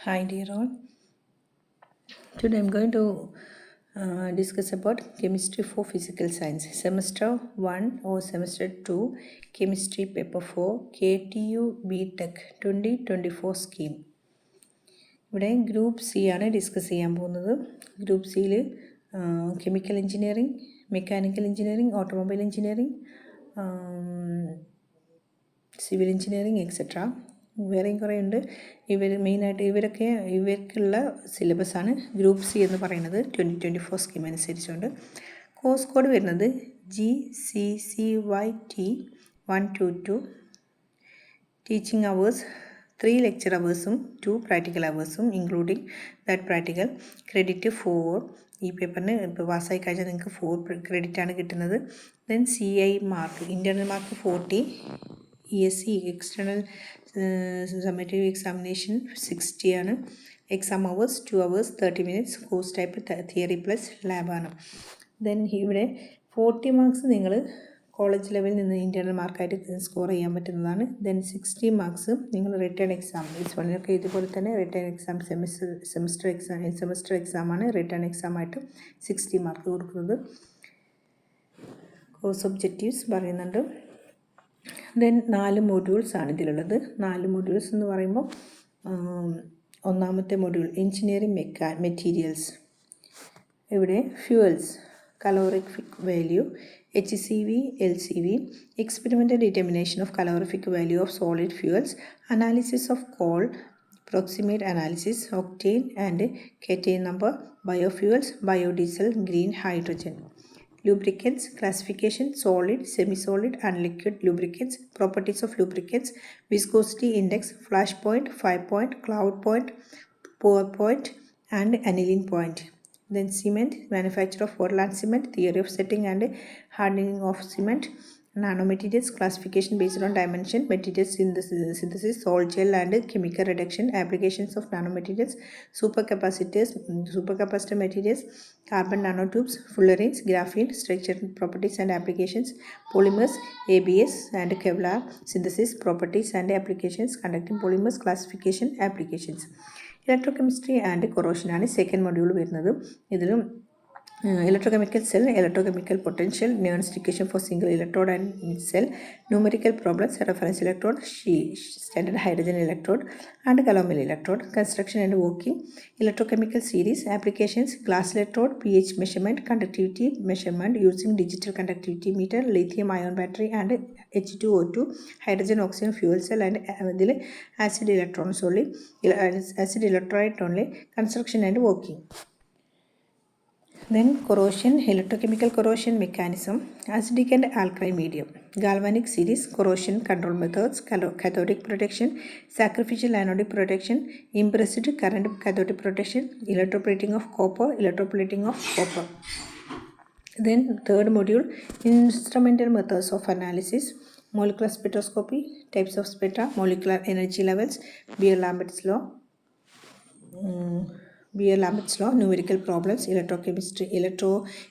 Hi dear all. Today I'm going to discuss about chemistry for physical science. Semester 1 or semester 2 chemistry paper 4 KTU BTech 2024 scheme. ഇവിടെ group C ആണ് discuss ചെയ്യാൻ പോകുന്നത്. Group സിയിൽ chemical engineering, mechanical engineering, automobile engineering, civil engineering etcetera വേറെയും കുറേ ഉണ്ട്. മെയിനായിട്ട് ഇവർക്കുള്ള സിലബസാണ് ഗ്രൂപ്പ് സി എന്ന് പറയുന്നത് 2024 സ്കീം അനുസരിച്ചുകൊണ്ട്. കോഴ്സ് കോഡ് വരുന്നത് GCCYT 122. ടീച്ചിങ് അവേഴ്സ് 3 lecture അവേഴ്സും 2 പ്രാക്ടിക്കൽ അവേഴ്സും ഇൻക്ലൂഡിങ് ദാറ്റ് പ്രാക്ടിക്കൽ. ക്രെഡിറ്റ് 4. ഈ പേപ്പറിന് ഇപ്പോൾ പാസ്സായി കഴിഞ്ഞാൽ നിങ്ങൾക്ക് 4 ക്രെഡിറ്റ് ആണ് കിട്ടുന്നത്. Then CI mark, internal mark 40, ESC external summative examination 60 ആണ്. Exam hours 2 hours 30 minutes. Course type theory plus ലാബാണ്. ദെൻ ഇവിടെ 40 മാർക്സ് നിങ്ങൾ കോളേജ് ലെവലിൽ നിന്ന് ഇൻറ്റേർണൽ മാർക്കായിട്ട് സ്കോർ ചെയ്യാൻ പറ്റുന്നതാണ്. ദെൻ 60 മാർക്സ് നിങ്ങൾ റിട്ടേൺ എക്സാം, ഇതുപോലൊക്കെ ഇതുപോലെ തന്നെ റിട്ടേൺ എക്സാം സെമസ്റ്റർ എക്സാമാണ് റിട്ടേൺ എക്സാമായിട്ട് 60 മാർക്ക് കൊടുക്കുന്നത്. കോഴ്സ് ഒബ്ജക്റ്റീവ്സ് പറയുന്നുണ്ട്. ദെൻ 4 modules ആണ് ഇതിലുള്ളത്. 4 modules എന്ന് പറയുമ്പോൾ ഒന്നാമത്തെ മൊഡ്യൂൾ എഞ്ചിനീയറിംഗ് മെറ്റീരിയൽസ്. ഇവിടെ fuels, calorific value, HCV, LCV, experimental determination of calorific value of solid fuels, analysis of coal, proximate analysis, octane and ketane number, biofuels, biodiesel, green hydrogen. Lubricants, classification, solid, semi-solid and liquid lubricants, properties of lubricants, viscosity index, flash point, 5 point, cloud point, pour point and aniline point. Then cement, manufacture of Portland cement, theory of setting and hardening of cement, nanomaterials, classification based on dimension, materials synthesis, salt gel and chemical reduction, applications of nanomaterials, supercapacitor materials, carbon nanotubes, fullerenes, graphene, structure properties and applications, polymers, ABS and Kevlar, synthesis, properties and applications, conducting polymers, classification, applications. Electrochemistry and corrosion ആണ് second module വരുന്നത്. ഇതിലും electrochemical cell, electrochemical potential, നോൺ equation for single electrode and cell, numerical problems, reference electrode, standard hydrogen electrode and calomel electrode, construction and working, electrochemical series, applications, glass electrode, pH measurement, conductivity measurement using digital conductivity meter, lithium ion battery and H2O2, hydrogen oxygen fuel cell and ഇതിൽ acid electrolyte only, construction and working. Then corrosion, electrochemical corrosion mechanism, acidic and alkaline medium, galvanic series, corrosion control methods, cathodic protection, sacrificial anodic protection, impressed current cathodic protection, electroplating of copper. Then third module, instrumental methods of analysis, molecular spectroscopy, types of spectra, molecular energy levels, Beer-Lambert's law, numerical problems, electrochemistry,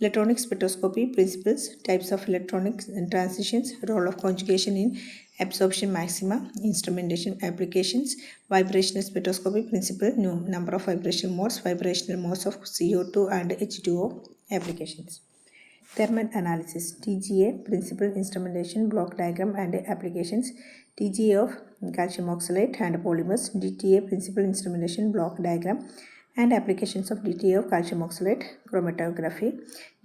electronic spectroscopy, principles, types of electronic transitions, role of conjugation in absorption maxima, instrumentation applications, vibrational spectroscopy principle, number of vibrational modes of CO2 and H2O, applications. Thermal analysis, TGA, principle, instrumentation, block diagram and applications, TGA of calcium oxalate and polymers, DTA, principle, instrumentation, block diagram and applications of DTA of calcium oxalate, chromatography,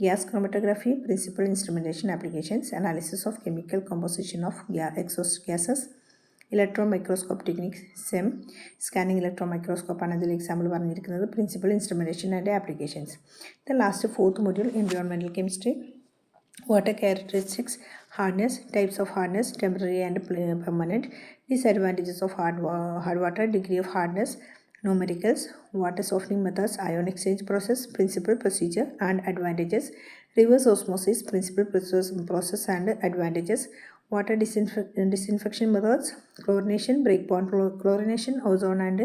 gas chromatography, principal instrumentation applications, analysis of chemical composition of exhaust gases, electron microscope techniques, SEM, scanning electron microscope another example പറഞ്ഞിരിക്കുന്നത്, principal instrumentation and applications. The last fourth module, environmental chemistry, water characteristics, hardness, types of hardness, temporary and permanent, disadvantages of hard water, degree of hardness, numericals, water softening methods, ion exchange process, principal, procedure and advantages, reverse osmosis, principal, process and advantages, water disinfection methods, chlorination, breakpoint chlorination, ozone and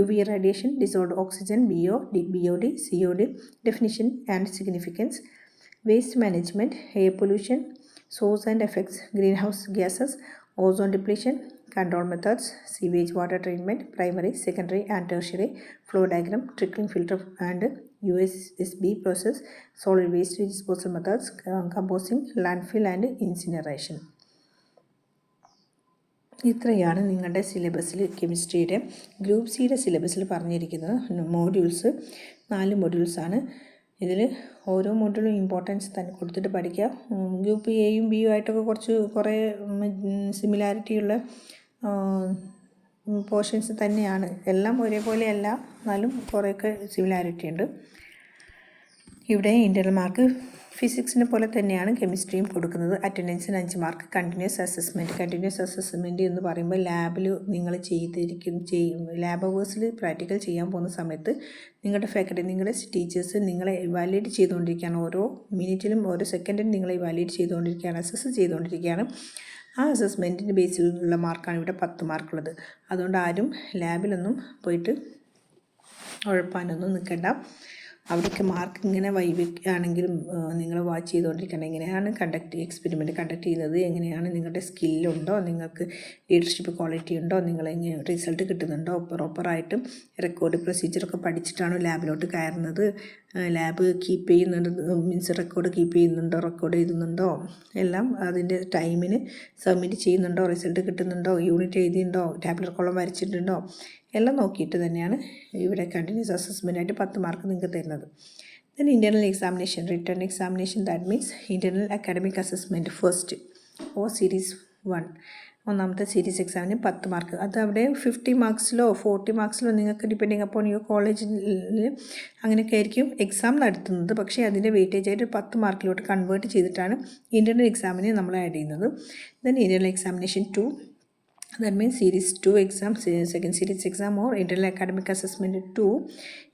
UV irradiation, dissolved oxygen, BOD, COD, definition and significance, waste management, air pollution, source and effects, greenhouse gases, ozone depletion, control methods, sewage water treatment, primary, secondary and tertiary, flow diagram, trickling filter and USB process, solid waste disposal methods, composting, landfill and incineration. ഇത്രയാണ് നിങ്ങളുടെ സിലബസിൽ കെമിസ്ട്രിയുടെ group സിയുടെ സിലബസിൽ പറഞ്ഞിരിക്കുന്നത്. Modules 4 മോഡ്യൂൾസാണ്. ഇതിൽ ഓരോ മോഡ്യൂളും importance തന്നെ കൊടുത്തിട്ട് പഠിക്കുക. ഗ്രൂപ്പ് എയും ബിയും ആയിട്ടൊക്കെ കുറേ സിമിലാരിറ്റിയുള്ള പോർഷൻസ് തന്നെയാണ്. എല്ലാം ഒരേപോലെയല്ല, എന്നാലും കുറേയൊക്കെ സിമിലാരിറ്റി ഉണ്ട്. ഇവിടെ ഇൻ്റർണൽ മാർക്ക് ഫിസിക്സിനെ പോലെ തന്നെയാണ് കെമിസ്ട്രിയും കൊടുക്കുന്നത്. അറ്റൻഡൻസിന് 5 മാർക്ക്. കണ്ടിന്യൂസ് അസസ്മെൻറ്റ് എന്ന് പറയുമ്പോൾ ലാബിൽ നിങ്ങൾ ലാബ് അവേഴ്സിൽ പ്രാക്ടിക്കൽ ചെയ്യാൻ പോകുന്ന സമയത്ത് നിങ്ങളുടെ ഫാക്കൽറ്റി, നിങ്ങളുടെ ടീച്ചേഴ്സ് നിങ്ങളെ ഇവാലുവേറ്റ് ചെയ്തുകൊണ്ടിരിക്കുകയാണ്. ഓരോ മിനിറ്റിലും ഓരോ സെക്കൻഡിലും നിങ്ങളെ ഇവാലുവേറ്റ് ചെയ്തുകൊണ്ടിരിക്കുകയാണ്, അസസ് ചെയ്തുകൊണ്ടിരിക്കുകയാണ്. ആ അസസ്മെൻറ്റിൻ്റെ ബേസിലുള്ള മാർക്കാണ് ഇവിടെ 10 മാർക്കുള്ളത്. അതുകൊണ്ട് ആരും ലാബിലൊന്നും പോയിട്ട് ഉഴപ്പാനൊന്നും നിൽക്കണ്ട. അവിടേക്ക് മാർക്ക് ഇങ്ങനെ വൈവിക്കുകയാണെങ്കിലും നിങ്ങൾ വാച്ച് ചെയ്തുകൊണ്ടിരിക്കണം. എങ്ങനെയാണ് എക്സ്പെരിമെൻറ്റ് കണ്ടക്ട് ചെയ്യുന്നത്, എങ്ങനെയാണ് നിങ്ങളുടെ സ്കില്ലുണ്ടോ, നിങ്ങൾക്ക് ലീഡർഷിപ്പ് ക്വാളിറ്റി ഉണ്ടോ, നിങ്ങൾ റിസൾട്ട് കിട്ടുന്നുണ്ടോ, പ്രോപ്പറായിട്ട് റെക്കോർഡ് പ്രൊസീജിയറൊക്കെ പഠിച്ചിട്ടാണോ ലാബിലോട്ട് കയറുന്നത്, ലാബ് കീപ്പ് ചെയ്യുന്നുണ്ട്, മീൻസ് റെക്കോർഡ് കീപ്പ് ചെയ്യുന്നുണ്ടോ, റെക്കോർഡ് എഴുതുന്നുണ്ടോ, എല്ലാം അതിൻ്റെ ടൈമിന് സബ്മിറ്റ് ചെയ്യുന്നുണ്ടോ, റിസൾട്ട് കിട്ടുന്നുണ്ടോ, യൂണിറ്റ് എഴുതിയിട്ടുണ്ടോ, ടാബ്ലർ കോളം വരച്ചിട്ടുണ്ടോ, എല്ലാം നോക്കിയിട്ട് തന്നെയാണ് ഇവിടെ കണ്ടിന്യൂസ് അസസ്മെൻറ്റായിട്ട് 10 മാർക്ക് നിങ്ങൾക്ക് തരുന്നത്. Then internal examination, written examination, that means internal academic assessment first series 1, ഒന്നാമത്തെ സീരീസ് എക്സാമിന് 10 മാർക്ക്. അത് അവിടെ 50 മാർക്സിലോ 40 മാർക്സിലോ നിങ്ങൾക്ക് ഡിപ്പെൻഡിങ് അപ്പോൾ യുവർ കോളേജിൽ അങ്ങനെയൊക്കെ ആയിരിക്കും എക്സാം നടത്തുന്നത്. പക്ഷേ അതിൻ്റെ വെയിറ്റേജ് ആയിട്ട് 10 മാർക്കിലോട്ട് കൺവേർട്ട് ചെയ്തിട്ടാണ് ഇൻറ്റേർണൽ എക്സാമിന് നമ്മൾ ആഡ് ചെയ്യുന്നത്. Then internal examination 2, that means series 2 exam, second series exam or internal academic assessment 2.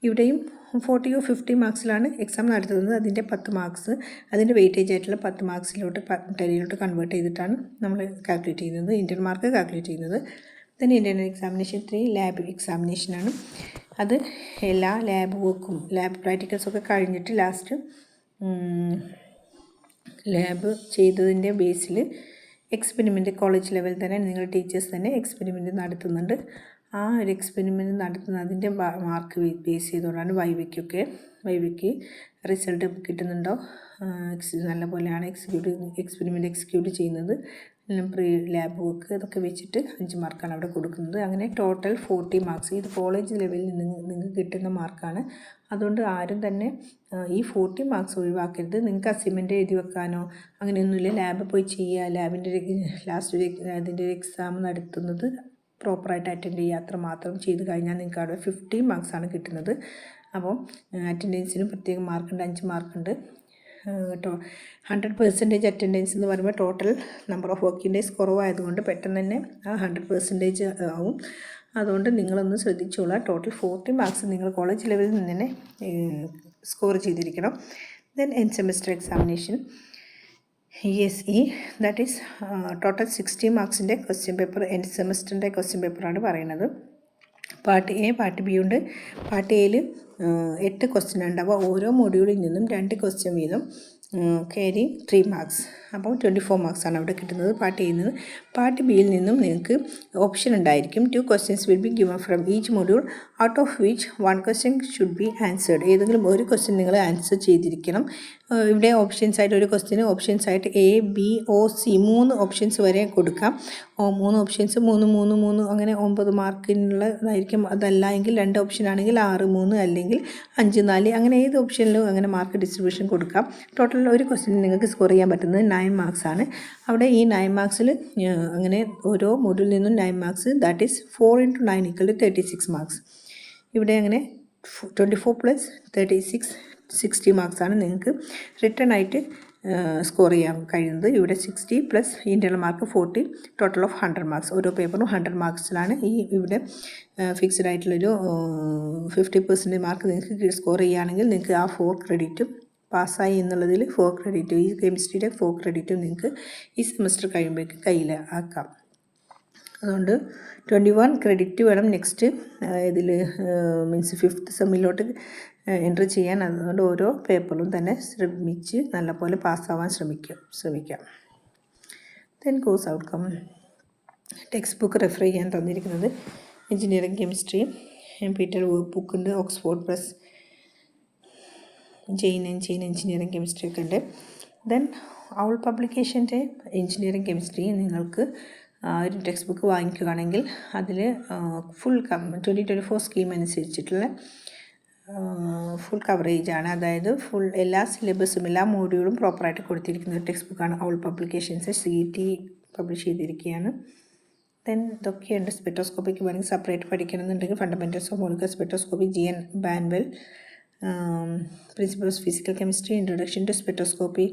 ഇവിടെയും 40 or 50 മാർക്സിലാണ് എക്സാം നടത്തുന്നത്. അതിൻ്റെ 10 മാർക്സ്, അതിൻ്റെ വെയിറ്റേജ് ആയിട്ടുള്ള 10 മാർക്സിലോട്ട് ടെലിയിലോട്ട് കൺവേർട്ട് ചെയ്തിട്ടാണ് നമ്മൾ കാൽക്കുലേറ്റ് ചെയ്യുന്നത്, ഇൻറ്റേർണൽ മാർക്ക് കാൽക്കുലേറ്റ് ചെയ്യുന്നത്. then ഇൻറ്റേർണൽ എക്സാമിനേഷൻ 3 ലാബ് എക്സാമിനേഷനാണ്. അത് എല്ലാ ലാബ് വർക്കും ലാബ് പ്രാക്ടിക്കൽസൊക്കെ കഴിഞ്ഞിട്ട് ലാസ്റ്റ് ലാബ് ചെയ്തതിൻ്റെ ബേസിൽ എക്സ്പെരിമെൻറ്റ് കോളേജ് ലെവലിൽ തന്നെ നിങ്ങൾ ടീച്ചേഴ്സ് തന്നെ എക്സ്പെരിമെൻറ്റ് നടത്തുന്നുണ്ട്. ആ ഒരു എക്സ്പെരിമെൻറ്റ് നടത്തുന്ന അതിൻ്റെ മാർക്ക് ബേസ് ചെയ്തുകൊണ്ടാണ് വൈവയ്ക്ക് റിസൾട്ട് കിട്ടുന്നുണ്ടോ, നല്ല പോലെയാണ് എക്സ്പെരിമെൻറ്റ് എക്സിക്യൂട്ട് ചെയ്യുന്നത്, പ്രീ ലാബ് വർക്ക് ഇതൊക്കെ വെച്ചിട്ട് 5 മാർക്കാണ് അവിടെ കൊടുക്കുന്നത്. അങ്ങനെ ടോട്ടൽ 40 മാർക്സ്. ഇത് കോളേജ് ലെവലിൽ നിങ്ങൾക്ക് കിട്ടുന്ന മാർക്കാണ്. അതുകൊണ്ട് ആരും തന്നെ ഈ 40 മാർക്സ് ഒഴിവാക്കരുത്. നിങ്ങൾക്ക് അസൈൻമെൻറ്റ് എഴുതി വെക്കാനോ അങ്ങനെയൊന്നുമില്ല. ലാബിൽ പോയി ചെയ്യുക, ലാബിൻ്റെ ലാസ്റ്റ് അതിൻ്റെ ഒരു എക്സാം നടത്തുന്നത് പ്രോപ്പറായിട്ട് അറ്റൻഡ് ചെയ്യുക, അത്ര മാത്രം ചെയ്ത് കഴിഞ്ഞാൽ നിങ്ങൾക്ക് അവിടെ 50 മാർക്സാണ് കിട്ടുന്നത്. അപ്പോൾ അറ്റൻഡൻസിന് പ്രത്യേകം മാർക്കുണ്ട്, 5 മാർക്കുണ്ട്. 100% അറ്റൻഡൻസ് എന്ന് പറയുമ്പോൾ total number of working days കുറവായതുകൊണ്ട് പെട്ടെന്ന് തന്നെ ആ 100% ആവും. അതുകൊണ്ട് നിങ്ങളൊന്ന് ശ്രദ്ധിച്ചോളാം. ടോട്ടൽ 40 മാർക്സ് നിങ്ങൾ കോളേജ് ലെവലിൽ നിന്ന് തന്നെ സ്കോർ ചെയ്തിരിക്കണം. Then end semester examination ESE, that is total 60 മാർക്സിൻ്റെ ക്വസ്റ്റ്യൻ പേപ്പർ, എൻഡ് സെമിസ്റ്ററിൻ്റെ ക്വസ്റ്റ്യൻ പേപ്പറാണ് പറയുന്നത്. പാർട്ട് എ, പാർട്ട് ബി ഉണ്ട്. പാർട്ട് എയിൽ 8 ക്വസ്റ്റ്യൻ ഉണ്ടാവുക. ഓരോ മൊഡ്യൂളിൽ നിന്നും 2 ക്വസ്റ്റ്യൻ വീതം ക്യാരി 3 മാർക്സ്. അപ്പോൾ 24 മാർക്സാണ് അവിടെ കിട്ടുന്നത് പാർട്ട് എയിൽ നിന്ന്. പാർട്ട് ബിയിൽ നിന്നും നിങ്ങൾക്ക് ഓപ്ഷൻ ഉണ്ടായിരിക്കും. 2 questions will be given from each module, out of which 1 question should be answered. ഏതെങ്കിലും ഒരു ക്വസ്റ്റ്യൻ നിങ്ങൾ ആൻസർ ചെയ്തിരിക്കണം. ഇവിടെ ഓപ്ഷൻസ് ആയിട്ട് ഒരു ക്വസ്റ്റ്യന് ഓപ്ഷൻസ് ആയിട്ട് A, B, O, C 3 options വരെ കൊടുക്കാം. 3 ഓപ്ഷൻസ് 3 അങ്ങനെ 9 മാർക്കിനുള്ളതായിരിക്കും. അതല്ല എങ്കിൽ 2 ഓപ്ഷൻ ആണെങ്കിൽ 6, 3 അല്ലെങ്കിൽ 5, 4 അങ്ങനെ ഏത് ഓപ്ഷനിലും അങ്ങനെ മാർക്ക് ഡിസ്ട്രിബ്യൂഷൻ കൊടുക്കാം. ടോട്ടൽ ഒരു ക്വസ്റ്റ്യൻ നിങ്ങൾക്ക് സ്കോർ ചെയ്യാൻ പറ്റുന്നത് 9 മാർക്സാണ്. അവിടെ ഈ 9 മാർക്സിൽ അങ്ങനെ ഓരോ മോഡ്യൂളിൽ നിന്നും 9 മാർക്സ്, ദാറ്റ് ഈസ് 4 × 9 = 36 മാർക്സ്. ഇവിടെ അങ്ങനെ 24 + 36 60 മാർക്സാണ് നിങ്ങൾക്ക് റിട്ടേൺ ആയിട്ട് സ്കോർ ചെയ്യാൻ കഴിയുന്നത്. ഇവിടെ 60 plus internal mark 40, total of 100 marks. ഓരോ പേപ്പറും 100 മാർക്സിലാണ്. ഇവിടെ ഫിക്സ്ഡ് ആയിട്ടുള്ളൊരു 50% മാർക്ക് നിങ്ങൾക്ക് സ്കോർ ചെയ്യുകയാണെങ്കിൽ നിങ്ങൾക്ക് ആ 4 ക്രെഡിറ്റും പാസ്സായി എന്നുള്ളതിൽ 4 ക്രെഡിറ്റും, ഈ കെമിസ്ട്രിയുടെ 4 ക്രെഡിറ്റും നിങ്ങൾക്ക് ഈ സെമസ്റ്റർ കഴിയുമ്പോഴേക്ക് കയ്യിൽ ആക്കാം. അതുകൊണ്ട് 21 ക്രെഡിറ്റ് വേണം നെക്സ്റ്റ് ഇതിൽ മീൻസ് 5th സെമ്മിലോട്ട് എൻട്രി ചെയ്യാൻ. അതുകൊണ്ട് ഓരോ പേപ്പറും തന്നെ ശ്രമിച്ച് നല്ലപോലെ പാസ്സാവാൻ ശ്രമിക്കാം. Then course outcome. Text book refer ചെയ്യാൻ തന്നിരിക്കുന്നത് എഞ്ചിനീയറിംഗ് കെമിസ്ട്രി NPTEL ബുക്ക് ഉണ്ട്, Oxford press, Jain engineering chemistry ഒക്കെ ഉണ്ട്. ദെൻ ഔൾ പബ്ലിക്കേഷൻ്റെ എഞ്ചിനീയറിംഗ് കെമിസ്ട്രി നിങ്ങൾക്ക് ഒരു ടെക്സ്റ്റ് ബുക്ക് വാങ്ങിക്കുകയാണെങ്കിൽ അതിൽ ഫുൾ 2024 സ്കീം അനുസരിച്ചിട്ടുള്ള ഫുൾ കവറേജാണ്, അതായത് ഫുൾ എല്ലാ സിലബസും എല്ലാ മോഡ്യൂളും പ്രോപ്പറായിട്ട് കൊടുത്തിരിക്കുന്ന ഒരു ടെക്സ്റ്റ് ബുക്കാണ് ഔൾ പബ്ലിക്കേഷൻസ്. CET പബ്ലിഷ് ചെയ്തിരിക്കുകയാണ്. ദെൻ ഇതൊക്കെയുണ്ട്. സ്പെക്ട്രോസ്കോപ്പിക്ക് വേണമെങ്കിൽ സെപ്പറേറ്റ് പഠിക്കണമെന്നുണ്ടെങ്കിൽ fundamentals of molecular spectroscopy GN Banwell, principles physical chemistry, introduction to spectroscopy,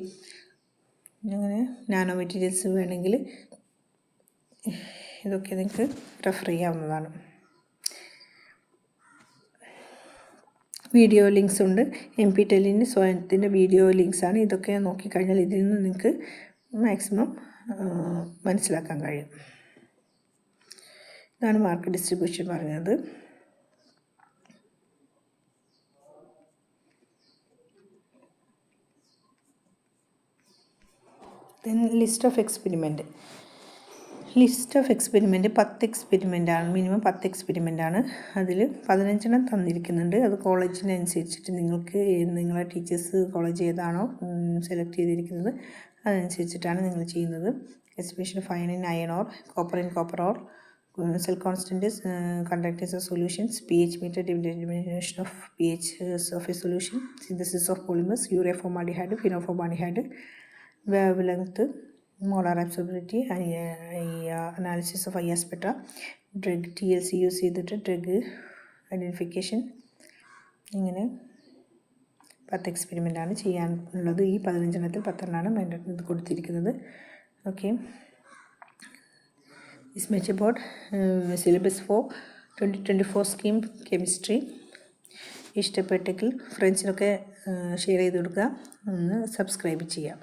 അങ്ങനെ നാനോ മെറ്റീരിയൽസ് വേണമെങ്കിൽ ഇതൊക്കെ നിങ്ങൾക്ക് റെഫർ ചെയ്യാവുന്നതാണ്. വീഡിയോ ലിങ്ക്സ് ഉണ്ട്. NPTELൻ്റെ സ്വയത്തിൻ്റെ വീഡിയോ ലിങ്ക്സാണ്. ഇതൊക്കെ നോക്കിക്കഴിഞ്ഞാൽ ഇതിൽ നിന്ന് നിങ്ങൾക്ക് മാക്സിമം മനസ്സിലാക്കാൻ കഴിയും. ഇതാണ് മാർക്ക് ഡിസ്ട്രിബ്യൂഷൻ പറയുന്നത്. Then list of experiment. 10 എക്സ്പെരിമെൻ്റാണ്, മിനിമം 10 എക്സ്പെരിമെൻ്റാണ്. അതിൽ 15 തന്നിരിക്കുന്നുണ്ട്. അത് കോളേജിനനുസരിച്ചിട്ട് നിങ്ങൾക്ക് നിങ്ങളെ ടീച്ചേഴ്സ് കോളേജ് ഏതാണോ സെലക്ട് ചെയ്തിരിക്കുന്നത് അതനുസരിച്ചിട്ടാണ് നിങ്ങൾ ചെയ്യുന്നത്. Especially fine in iron or, copper in copper or, cell constant is conductance of solutions, pH meter, determination of pH of a solution, synthesis of polymers, urea formaldehyde, phenolformaldehyde, wavelength, molar absorbability, analysis of IR spectra, drug TLC use ചെയ്തിട്ട് drug identification. ഇങ്ങനെ 10 എക്സ്പെരിമെൻ്റാണ് ചെയ്യാനുള്ളത്. ഈ 15 10 ഇത് കൊടുത്തിരിക്കുന്നത്. Okay, is much about syllabus for 2024 scheme chemistry. ഇഷ്ടപ്പെട്ടെങ്കിൽ ഫ്രണ്ട്സിനൊക്കെ share ചെയ്ത് കൊടുക്കുക, ഒന്ന് സബ്സ്ക്രൈബ് ചെയ്യാം.